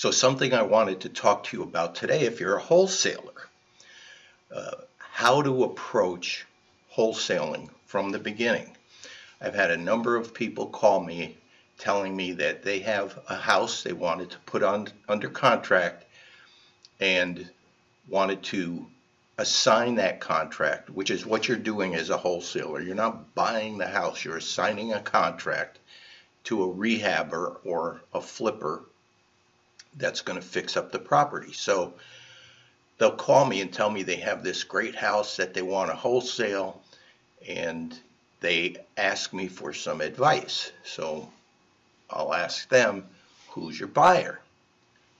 So something I wanted to talk to you about today, if you're a wholesaler, how to approach wholesaling from the beginning. I've had a number of people call me telling me that they have a house they wanted to put under contract and wanted to assign that contract, which is what you're doing as a wholesaler. You're not buying the house, you're assigning a contract to a rehabber or a flipper that's going to fix up the property. So they'll call me and tell me they have this great house that they want to wholesale, and they ask me for some advice. So I'll ask them, who's your buyer?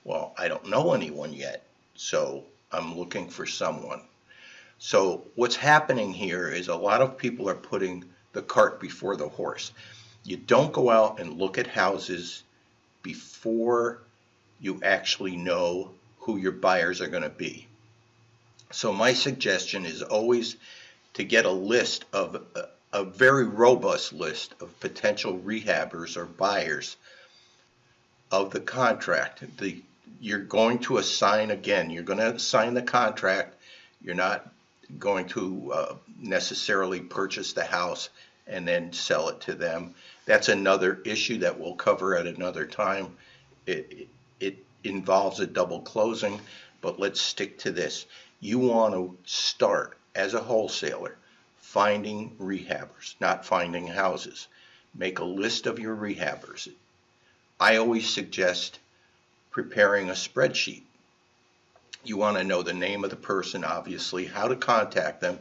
Well, I don't know anyone yet, so I'm looking for someone. So what's happening here is a lot of people are putting the cart before the horse. You don't go out and look at houses before you actually know who your buyers are going to be. So my suggestion is always to get a list of a very robust list of potential rehabbers or buyers of the contract. You're going to assign, again, you're going to assign the contract. You're not going to necessarily purchase the house and then sell it to them. That's another issue that we'll cover at another time. It involves a double closing, but let's stick to this. You want to start as a wholesaler finding rehabbers, not finding houses. Make a list of your rehabbers. I always suggest preparing a spreadsheet. You want to know the name of the person, obviously, how to contact them.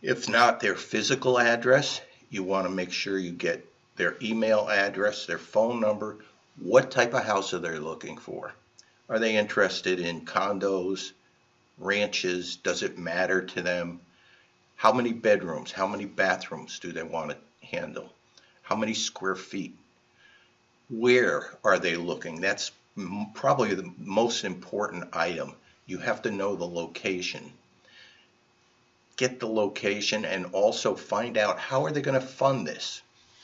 If not their physical address, you want to make sure you get their email address, their phone number. What type of house are they looking for? Are they interested in condos, ranches? Does it matter to them? How many bedrooms, how many bathrooms do they want to handle? How many square feet? Where are they looking? That's probably the most important item. You have to know the location. Get the location and also find out how are they going to fund this.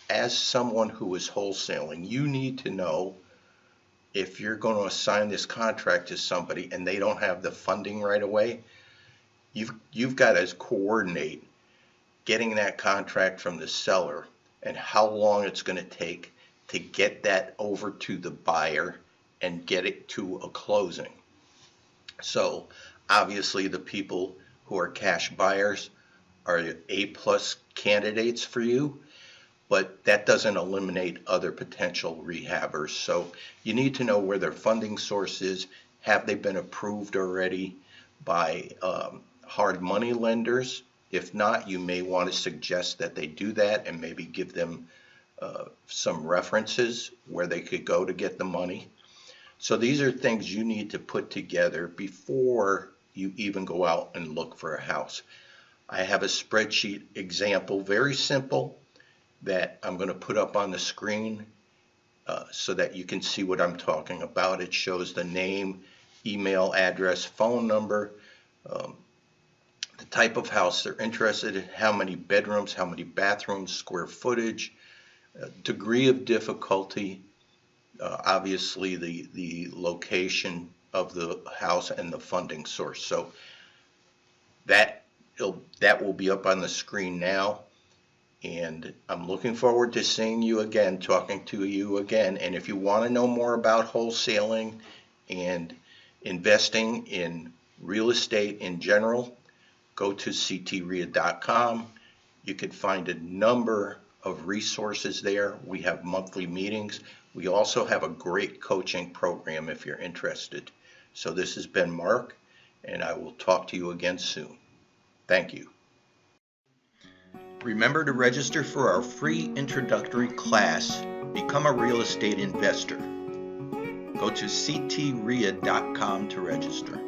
As someone who is wholesaling, you need to know if you're going to assign this contract to somebody and they don't have the funding right away. You've got to coordinate getting that contract from the seller and how long it's going to take to get that over to the buyer and get it to a closing. So obviously the people who are cash buyers are A-plus candidates for you, but that doesn't eliminate other potential rehabbers. So you need to know where their funding source is. Have they been approved already by hard money lenders? If not, you may want to suggest that they do that and maybe give them some references where they could go to get the money. So these are things you need to put together before you even go out and look for a house. I have a spreadsheet example, very simple, that I'm going to put up on the screen so that you can see what I'm talking about. It shows the name, email address, phone number, the type of house they're interested in, how many bedrooms, how many bathrooms, square footage, degree of difficulty, obviously the location of the house and the funding source. So that will be up on the screen now. And I'm looking forward to seeing you again, talking to you again. And if you want to know more about wholesaling and investing in real estate in general, go to ctrea.com. You can find a number of resources there. We have monthly meetings. We also have a great coaching program if you're interested. So this has been Mark, and I will talk to you again soon. Thank you. Remember to register for our free introductory class, Become a Real Estate Investor. Go to ctrea.com to register.